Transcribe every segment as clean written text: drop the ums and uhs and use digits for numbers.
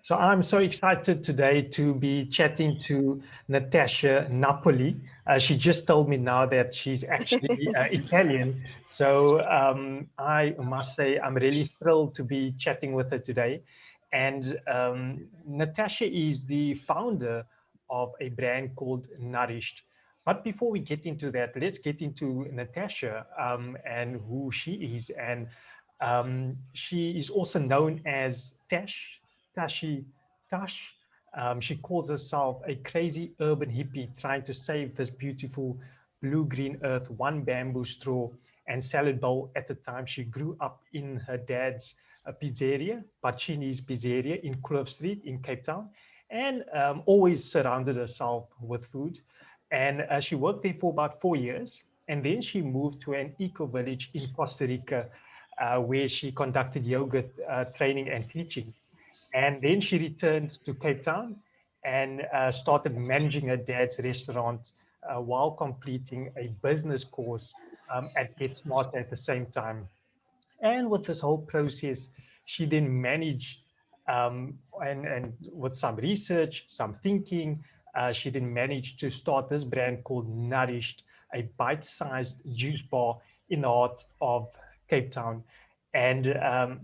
So I'm so excited today to be chatting to Natasha Napoli. She just told me now that she's actually Italian. So I must say I'm really thrilled to be chatting with her today. And Natasha is the founder of a brand called Nourished. But before we get into that, let's get into Natasha and who she is. And she is also known as Tashi Tash. She calls herself a crazy urban hippie trying to save this beautiful blue-green earth, one bamboo straw and salad bowl at a time. She grew up in her dad's pizzeria, Pacini's Pizzeria in Kloof Street in Cape Town, and always surrounded herself with food. And she worked there for about 4 years. And then she moved to an eco village in Costa Rica, where she conducted yoga training and teaching. And then she returned to Cape Town and started managing her dad's restaurant while completing a business course at Get Smart at the same time. And with this whole process, she then managed, and with some research, some thinking, she then managed to start this brand called Nourished, a bite-sized juice bar in the heart of Cape Town. And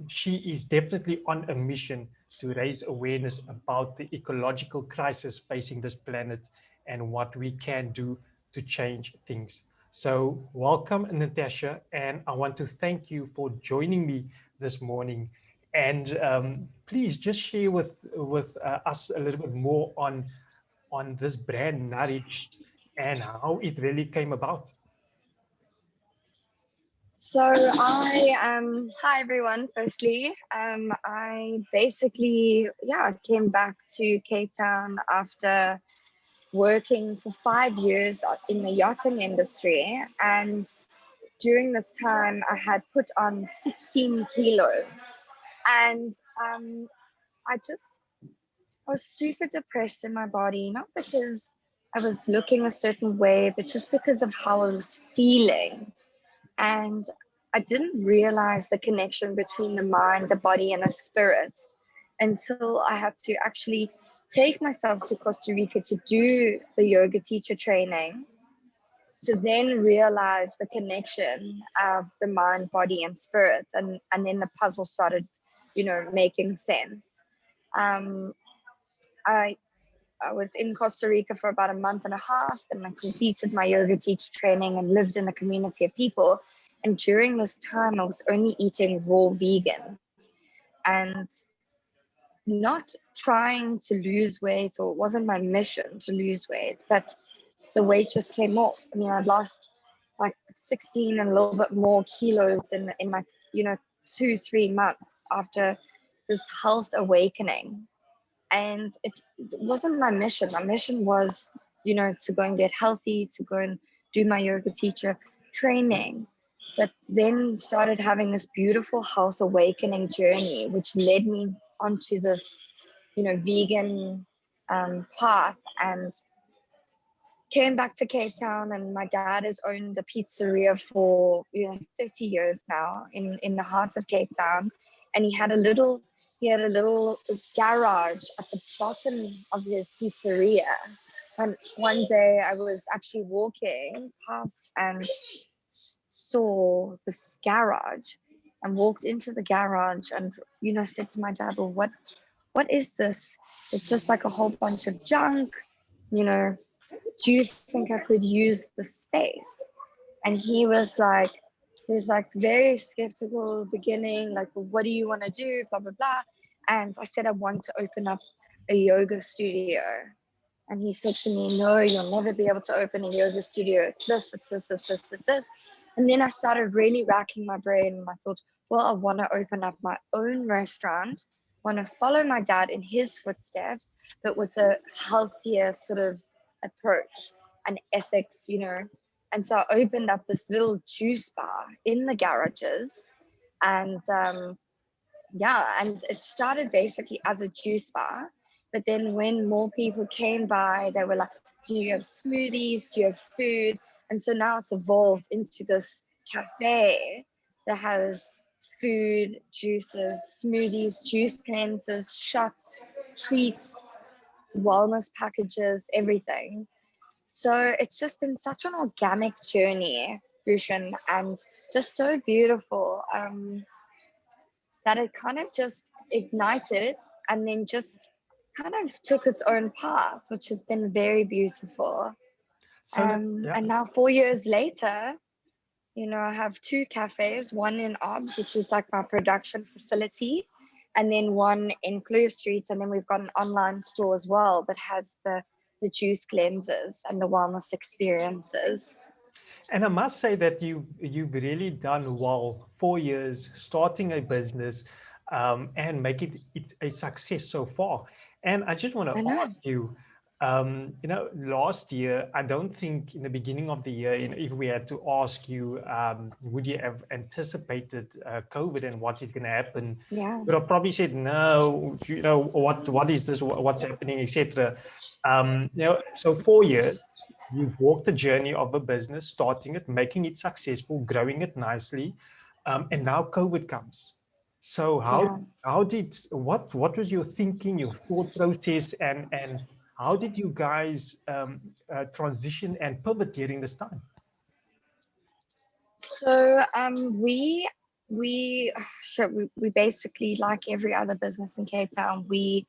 she is definitely on a mission to raise awareness about the ecological crisis facing this planet and what we can do to change things. So, welcome, Natasha, and I want to thank you for joining me this morning. And please just share with us a little bit more on this brand Nourished and how it really came about. So hi everyone. Firstly, I basically came back to Cape Town after working for 5 years in the yachting industry, and during this time I had put on 16 kilos, and I just was super depressed in my body, not because I was looking a certain way, but just because of how I was feeling. And I didn't realize the connection between the mind, the body, and the spirit until I had to actually take myself to Costa Rica to do the yoga teacher training, to then realize the connection of the mind, body, and spirit. And then the puzzle started, making sense. Um, I I was in Costa Rica for about a month and a half, and I completed my yoga teacher training and lived in a community of people. And during this time, I was only eating raw vegan and not trying to lose weight, or it wasn't my mission to lose weight, but the weight just came off. I mean, I'd lost like 16 and a little bit more kilos in my, 2-3 months after this health awakening. And it wasn't my mission. My mission was, to go and get healthy, to go and do my yoga teacher training, but then started having this beautiful health awakening journey, which led me onto this, vegan path, and came back to Cape Town. And my dad has owned a pizzeria for 30 years now in the heart of Cape Town, and he had a little garage at the bottom of his pizzeria. And one day I was actually walking past and saw this garage, and walked into the garage, and said to my dad, well, what is this? It's just like a whole bunch of junk, you know do you think I could use the space? And he was like very skeptical beginning, like, well, what do you want to do? Blah, blah, blah. And I said, I want to open up a yoga studio. And he said to me, no, you'll never be able to open a yoga studio. It's this, it's this, it's this, it's this. And then I started really racking my brain, and I thought, well, I want to open up my own restaurant, want to follow my dad in his footsteps, but with a healthier sort of approach and ethics. And so I opened up this little juice bar in the garages, and and it started basically as a juice bar. But then when more people came by, they were like, do you have smoothies? Do you have food? And so now it's evolved into this cafe that has food, juices, smoothies, juice cleansers, shots, treats, wellness packages, everything. So it's just been such an organic journey, Rucien, and just so beautiful, that it kind of just ignited and then just kind of took its own path, which has been very beautiful. So that, yeah. And now 4 years later, I have two cafes, one in OBS, which is like my production facility, and then one in Kloof Street. And then we've got an online store as well that has the juice cleanses and the wellness experiences. And I must say that you've really done well. 4 years starting a business, and make it a success so far. And I just want to I know. ask you, last year, I don't think in the beginning of the year, if we had to ask you, would you have anticipated COVID and what is going to happen? Yeah. You would have probably said, no, what is this, what's happening, etc. So 4 years. You've walked the journey of a business, starting it, making it successful, growing it nicely, and now COVID comes. So Yeah. what was your thinking, your thought process, and how did you guys transition and pivot during this time? So we sure we basically, like every other business in Cape Town, we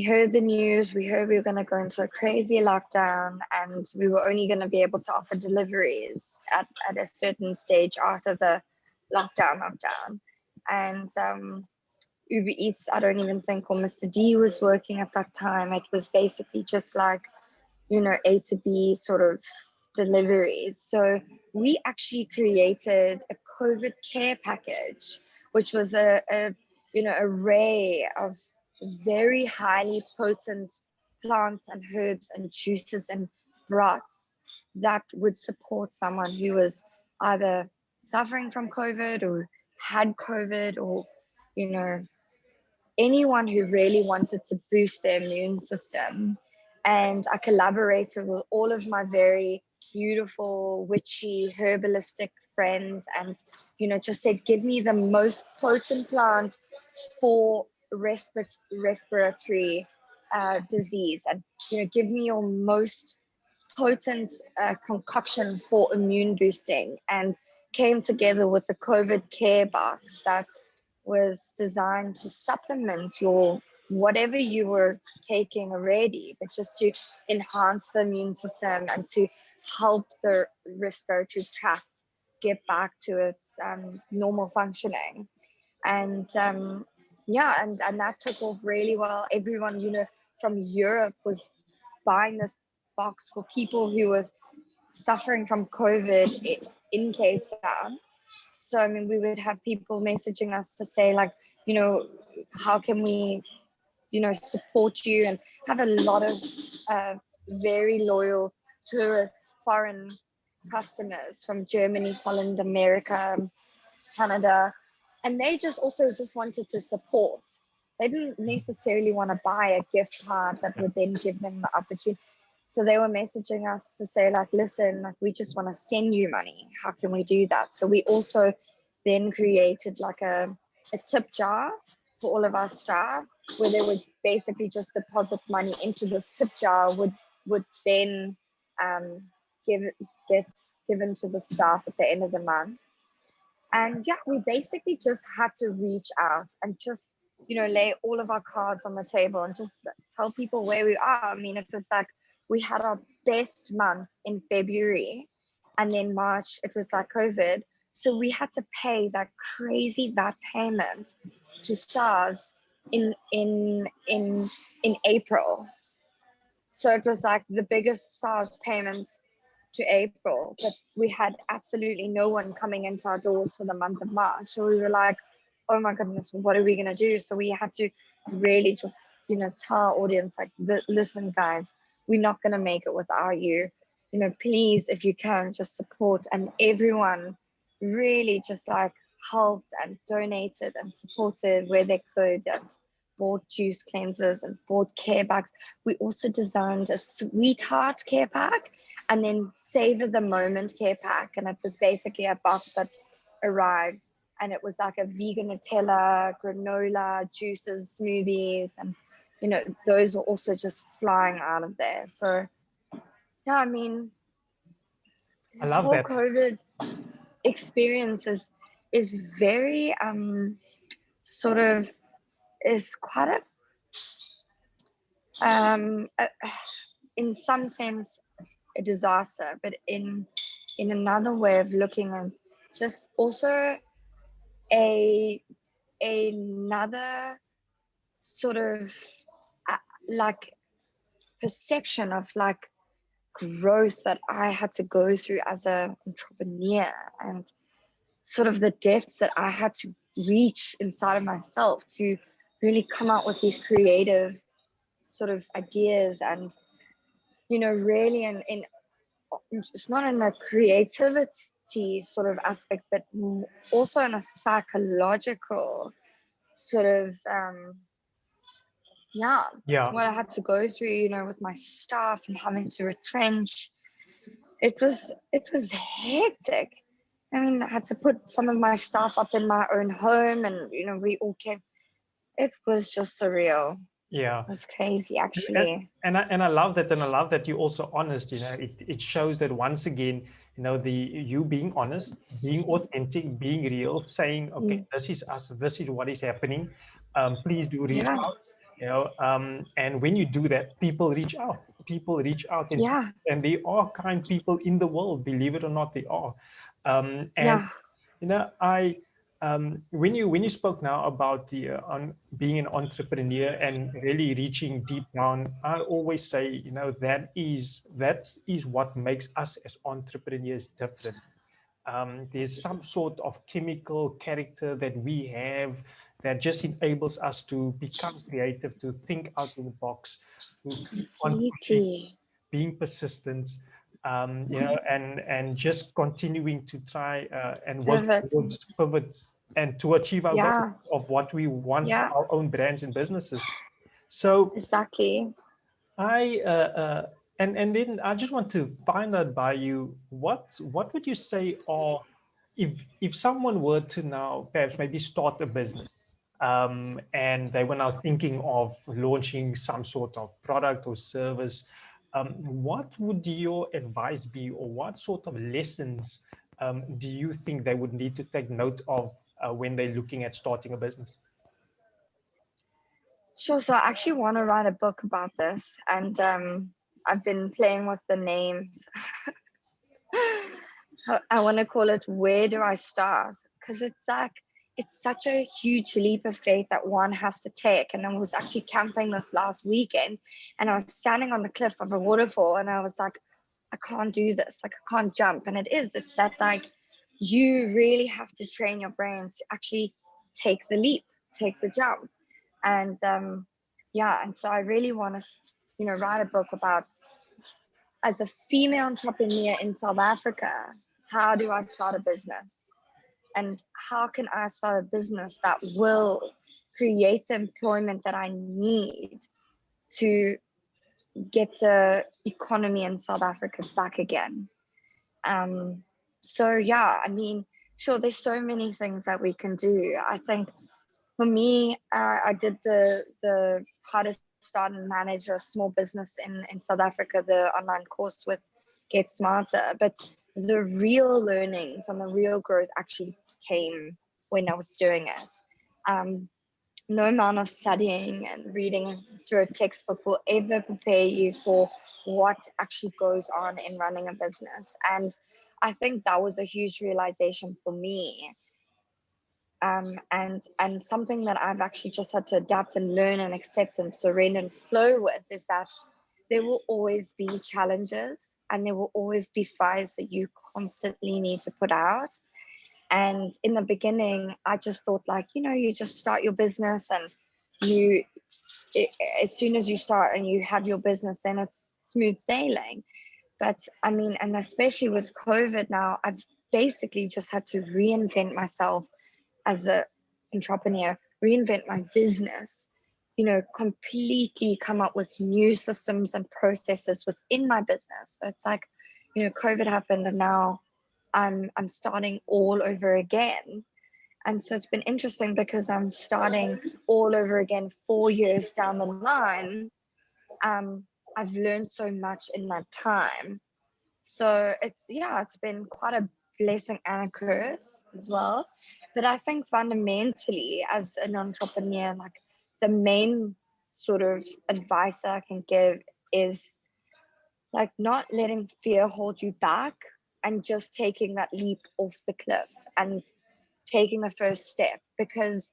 heard the news, we heard we were going to go into a crazy lockdown, and we were only going to be able to offer deliveries at a certain stage after the lockdown. And Uber Eats, I don't even think, or Mr. D was working at that time. It was basically just like, A to B sort of deliveries. So we actually created a COVID care package, which was a array of very highly potent plants and herbs and juices and broths that would support someone who was either suffering from COVID or had COVID, or you know anyone who really wanted to boost their immune system. And I collaborated with all of my very beautiful, witchy, herbalistic friends, and, just said, give me the most potent plant for respiratory disease, and, give me your most potent concoction for immune boosting, and came together with the COVID care box that was designed to supplement your whatever you were taking already, but just to enhance the immune system and to help the respiratory tract get back to its normal functioning. And and that took off really well. Everyone, from Europe was buying this box for people who was suffering from COVID in Cape Town. So, I mean, we would have people messaging us to say, like, how can we, support you, and have a lot of very loyal tourist foreign customers from Germany, Holland, America, Canada. And they just wanted to support. They didn't necessarily want to buy a gift card that would then give them the opportunity. So they were messaging us to say, like, listen, like, we just want to send you money. How can we do that? So we also then created like a tip jar for all of our staff, where they would basically just deposit money into this tip jar, would then give get given to the staff at the end of the month. And yeah, we basically just had to reach out and just, lay all of our cards on the table and just tell people where we are. I mean, it was like we had our best month in February, and then March, it was like COVID. So we had to pay that crazy VAT payment to SARS in April. So it was like the biggest SARS payment to April, but we had absolutely no one coming into our doors for the month of March. So we were like, oh my goodness, what are we going to do? So we had to really just, tell our audience, like, listen, guys, we're not going to make it without you. Please, if you can, just support. And everyone really just like helped and donated and supported where they could, and bought juice cleansers and bought care bags. We also designed a sweetheart care pack, and then savor the moment care pack. And it was basically a box that arrived, and it was like a vegan Nutella, granola, juices, smoothies, and those were also just flying out of there. So yeah, I mean, I this love whole that. COVID experience is very sort of is quite a in some sense a disaster, but in another way of looking at just also a another sort of uh, like perception of like growth that I had to go through as an entrepreneur, and sort of the depths that I had to reach inside of myself to really come out with these creative sort of ideas. And really in it's not in a creativity sort of aspect, but also in a psychological sort of yeah, Yeah. what I had to go through, with my staff and having to retrench. It was hectic. I mean, I had to put some of my stuff up in my own home, and we all came. It was just surreal. Yeah. It was crazy, and actually. and I love that, and I love that you're also honest. It shows that once again, the you being honest, being authentic, being real, saying, okay, Mm. this is us, this is what is happening. Please do reach Yeah, out. And when you do that, people reach out. People reach out, yeah, and there are kind people in the world. Believe it or not, they are. And yeah, I when you spoke now about the on being an entrepreneur and really reaching deep down, I always say, that is what makes us as entrepreneurs different. There's some sort of chemical character that we have that just enables us to become creative, to think out of the box, to keep on pushing, completely. being persistent, and just continuing to try and work Pivot. towards pivots and to achieve our goals Yeah, of what we want for yeah, our own brands and businesses. So exactly. I and then I just want to find out by you, what would you say, or if someone were to now perhaps maybe start a business, and they were now thinking of launching some sort of product or service, what would your advice be, or what sort of lessons do you think they would need to take note of when they're looking at starting a business? Sure. So I actually want to write a book about this, and I've been playing with the names. I want to call it "Where Do I Start?" Because it's such a huge leap of faith that one has to take. And I was actually camping this last weekend, and I was standing on the cliff of a waterfall, and I was like, I can't do this. Like, I can't jump. And it's that like you really have to train your brain to actually take the leap, take the jump. And yeah, and so I really want to write a book about, as a female entrepreneur in South Africa, how do I start a business, and how can I start a business that will create the employment that I need to get the economy in South Africa back again. um so yeah, I mean, sure, there's so many things that we can do. I think for me, I did the how to start and manage a small business in South Africa, the online course with Get Smarter. But the real learnings and the real growth actually came when I was doing it. Um, no amount of studying and reading through a textbook will ever prepare you for what actually goes on in running a business. And I think that was a huge realization for me, and something that I've actually just had to adapt and learn and accept and surrender and flow with is that there will always be challenges, and there will always be fires that you constantly need to put out. And in the beginning, I just thought, like, you just start your business, and you as soon as you start and you have your business, then it's smooth sailing. But I mean, and especially with COVID now, I've basically just had to reinvent myself as a entrepreneur, reinvent my business, completely come up with new systems and processes within my business. So it's like, COVID happened, and now I'm starting all over again. And so it's been interesting because I'm starting all over again 4 years down the line. I've learned so much in that time. So it's been quite a blessing and a curse as well. But I think fundamentally, as an entrepreneur, like the main sort of advice that I can give is like not letting fear hold you back and just taking that leap off the cliff and taking the first step, because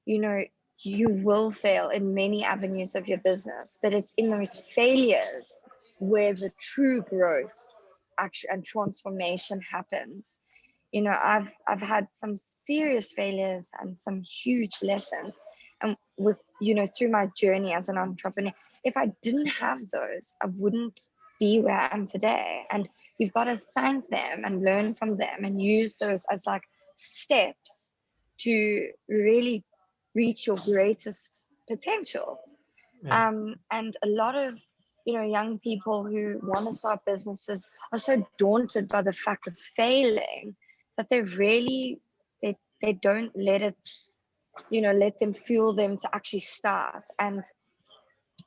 you know you will fail in many avenues of your business, but it's in those failures where the true growth action and transformation happens. I've had some serious failures and some huge lessons, and with through my journey as an entrepreneur, if I didn't have those, I wouldn't be where I am today. And you've got to thank them and learn from them and use those as like steps to really reach your greatest potential. Yeah. And a lot of young people who want to start businesses are so daunted by the fact of failing that they don't let it let them fuel them to actually start. And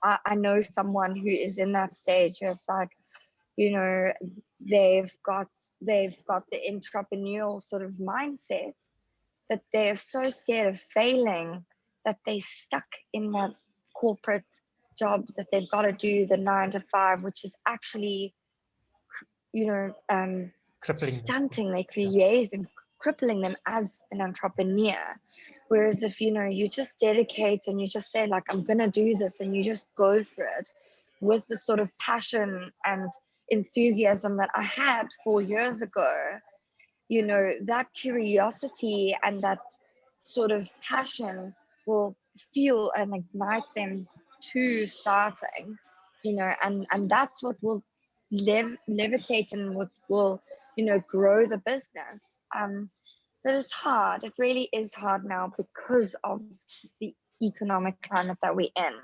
I know someone who is in that stage of like, you know they've got the entrepreneurial sort of mindset, but they're so scared of failing that they stuck in that corporate job that they've got to do the 9 to 5, which is actually, you know, Crippling. stunting their careers and crippling them as an entrepreneur. Whereas if you just dedicate and you just say like, I'm gonna do this, and you just go for it with the sort of passion and enthusiasm that I had 4 years ago, that curiosity and that sort of passion will fuel and ignite them to starting, and that's what will levitate and what will, grow the business. But it's hard. It really is hard now because of the economic climate that we're in.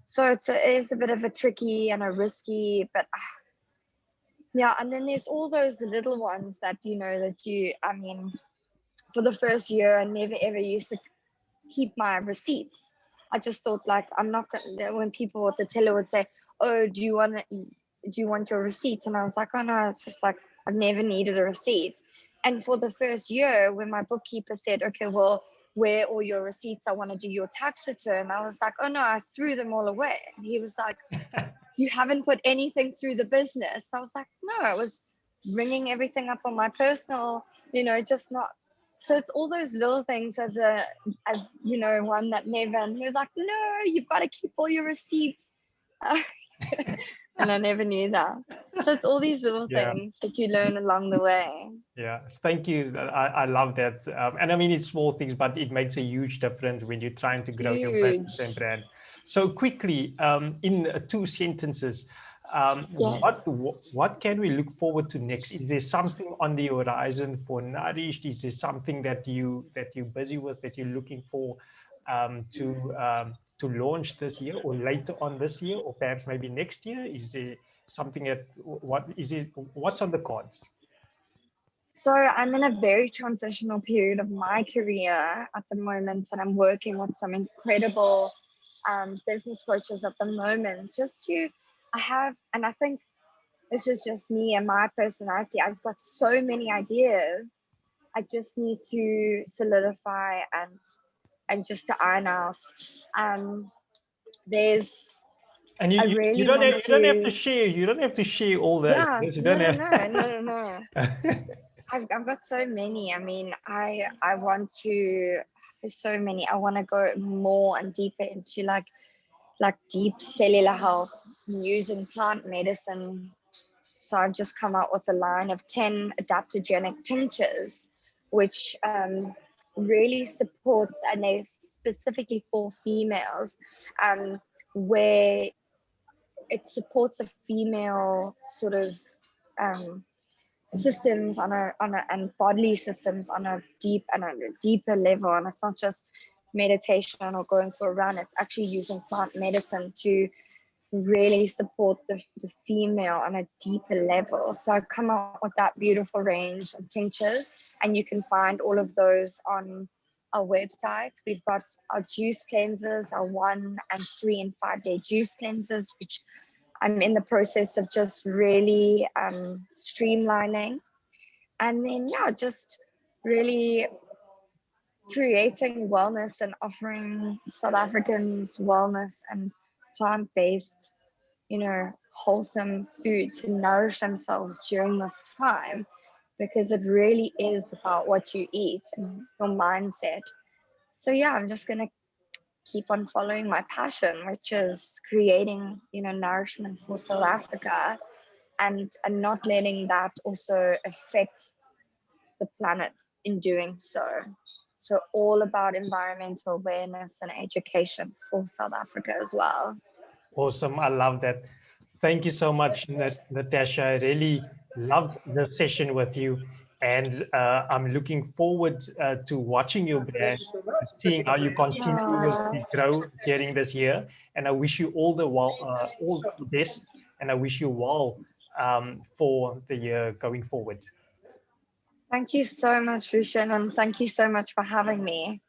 So it is a bit of a tricky and a risky, but yeah. And then there's all those little ones that I mean, for the first year, I never ever used to keep my receipts. I just thought like, I'm not gonna. When people at the teller would say, "Oh, do you want your receipts?" And I was like, "Oh no, it's just like I've never needed a receipt." And for the first year, when my bookkeeper said, "Okay, well, where are all your receipts? I want to do your tax return," I was like, "Oh no, I threw them all away." And he was like, "You haven't put anything through the business?" I was like, "No, I was ringing everything up on my personal, just not." So it's all those little things as one that never. And he was like, "No, you've got to keep all your receipts." And I never knew that. So it's all these little Yeah. things that you learn along the way. Yeah, thank you. I love that. And I mean, it's small things, but it makes a huge difference when you're trying to grow your business and Huge. brand. So quickly, in 2 sentences, Yes. what can we look forward to next? Is there something on the horizon for Nourished? Is there something that you're busy with, that you're looking for to launch this year or later on this year, or perhaps maybe next year? Is there something what's on the cards? So I'm in a very transitional period of my career at the moment, and I'm working with some incredible business coaches at the moment. And I think this is just me and my personality. I've got so many ideas. I just need to solidify and just to iron out. Um, there's And I you really don't have want you don't have to to. share all that. Yeah, You no, don't no, no, no, no, no. have. I've got so many. I mean, I want to. There's so many. I want to go more and deeper into like deep cellular health using plant medicine. So I've just come out with a line of 10 adaptogenic tinctures, which really supports, and they specifically for females, where it supports the female sort of um, systems and bodily systems on a deeper level. And it's not just meditation or going for a run. It's actually using plant medicine to really support the female on a deeper level. So I come up with that beautiful range of tinctures, and you can find all of those on our website. We've got our juice cleansers, our 1 and 3 and 5 day juice cleansers, which I'm in the process of just really streamlining. And then, yeah, just really creating wellness and offering South Africans wellness and plant-based, wholesome food to nourish themselves during this time, because it really is about what you eat and your mindset. So yeah, I'm just going to keep on following my passion, which is creating, nourishment for South Africa, and not letting that also affect the planet in doing so. So all about environmental awareness and education for South Africa as well. Awesome. I love that. Thank you so much, Natasha. I really loved the session with you. And I'm looking forward to watching your brand, seeing how you continuously grow during this year. And I wish you all the best. And I wish you well for the year going forward. Thank you so much, Rucien, and thank you so much for having me.